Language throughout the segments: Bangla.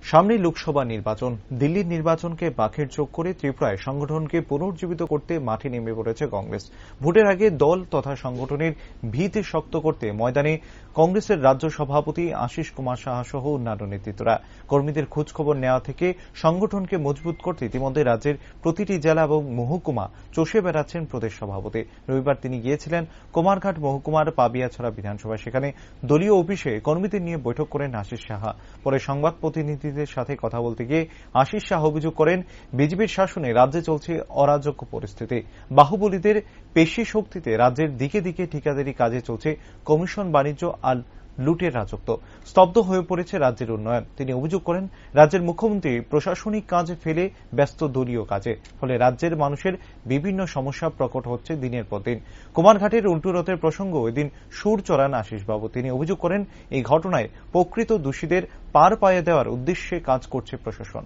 সামনে লোকসভা নির্বাচন। দিল্লির নির্বাচনকে বাখের চোখ করে ত্রিপুরায় সংগঠনকে পুনর্জীবিত করতে মাঠে নেমে পড়েছে কংগ্রেস। ভোটের আগে দল তথা সংগঠনের ভিত শক্ত করতে ময়দানে কংগ্রেসের রাজ্য সভাপতি আশিস কুমার সাহা সহ অন্যান্য নেতৃত্বরা। কর্মীদের খোঁজখবর নেওয়া থেকে সংগঠনকে মজবুত করতে ইতিমধ্যে রাজ্যের প্রতিটি জেলা এবং মহকুমা চষে বেড়াচ্ছেন প্রদেশ সভাপতি। রবিবার তিনি গিয়েছিলেন কুমারঘাট মহকুমার পাবিয়াছড়া বিধানসভায়। সেখানে দলীয় অফিসে কর্মীদের নিয়ে বৈঠক করেন আশিস সাহা। পরে সংবাদ প্রতিনিধিদের সাথে কথা বলতে গিয়ে আশিস সাহা অভিযোগ করেন, বিজেপির শাসনে রাজ্যে চলছে অরাজক পরিস্থিতি। বাহুবলীদের পেশি শক্তিতে রাজ্যের দিকে দিকে ঠিকাদারি কাজে চলছে কমিশন বাণিজ্য আর লুটের রাজত্ব। স্তব্ধ হয়ে পড়েছে রাজ্যের উন্নয়ন। তিনি অভিযোগ করেন, রাজ্যের মুখ্যমন্ত্রী প্রশাসনিক কাজ ফেলে ব্যস্ত দলীয় কাজে। ফলে রাজ্যের মানুষের বিভিন্ন সমস্যা প্রকট হচ্ছে দিনের পর দিন। কুমারঘাটের উল্টো রথের প্রসঙ্গ এদিন সুর চড়ান আশিসবাবু। তিনি অভিযোগ করেন, এই ঘটনায় প্রকৃত দোষীদের পার পাইয়ে দেওয়ার উদ্দেশ্যে কাজ করছে প্রশাসন।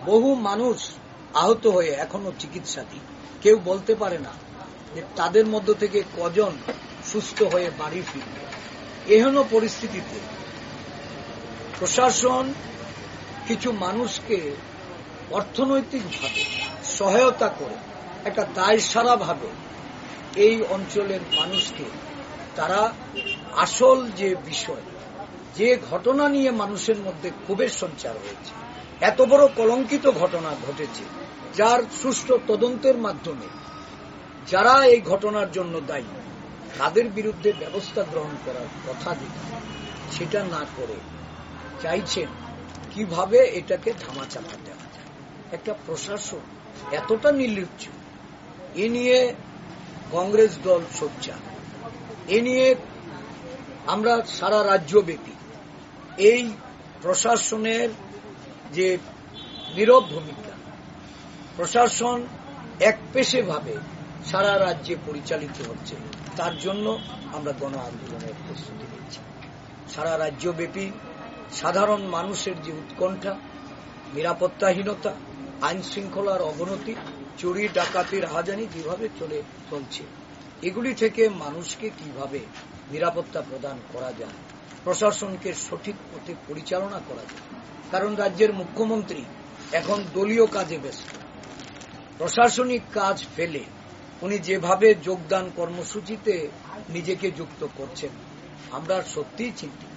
বহু মানুষ আহত হয়ে এখনো চিকিৎসাধীন। কেউ বলতে পারে না যে তাদের মধ্য থেকে কজন সুস্থ হয়ে বাড়ি ফিরবে। এহেন পরিস্থিতিতে প্রশাসন কিছু মানুষকে অর্থনৈতিকভাবে সহায়তা করে একটা দায়সারাভাবে এই অঞ্চলের মানুষকে তারা আসল যে বিষয়, যে ঘটনা নিয়ে মানুষের মধ্যে ক্ষোভের সঞ্চার হয়েছে, এত বড় কলঙ্কিত ঘটনা ঘটেছে, যার সুষ্ঠু তদন্তের মাধ্যমে যারা এই ঘটনার জন্য দায়ী তাদের বিরুদ্ধে ব্যবস্থা গ্রহণ করার কথা যেটা, সেটা না করে চাইছেন কিভাবে এটাকে ধামাচাপা দেওয়া যায়। একটা প্রশাসন এতটা নির্লজ্জ, এ নিয়ে কংগ্রেস দল সোচ্চার। এ নিয়ে আমরা সারা রাজ্যব্যাপী এই প্রশাসনের যে নীরব ভূমিকা, প্রশাসন একপেশেভাবে সারা রাজ্যে পরিচালিত হচ্ছে, তার জন্য আমরা গণ আন্দোলনের প্রস্তুতি নিচ্ছি। সারা রাজ্যব্যাপী সাধারণ মানুষের যে উৎকণ্ঠা, নিরাপত্তাহীনতা, আইন শৃঙ্খলার অবনতি, চুরি ডাকাতি রাহাজানি যেভাবে চলছে, এগুলি থেকে মানুষকে কিভাবে নিরাপত্তা প্রদান করা যায়, প্রশাসনকে সঠিক পথে পরিচালনা করা যায়। কারণ রাজ্যের মুখ্যমন্ত্রী এখন দলীয় কাজে ব্যস্ত। প্রশাসনিক কাজ ফেলে উনি যেভাবে যোগদান কর্মসূচিতে নিজেকে যুক্ত করছেন, আমরা সত্যিই চিন্তিত।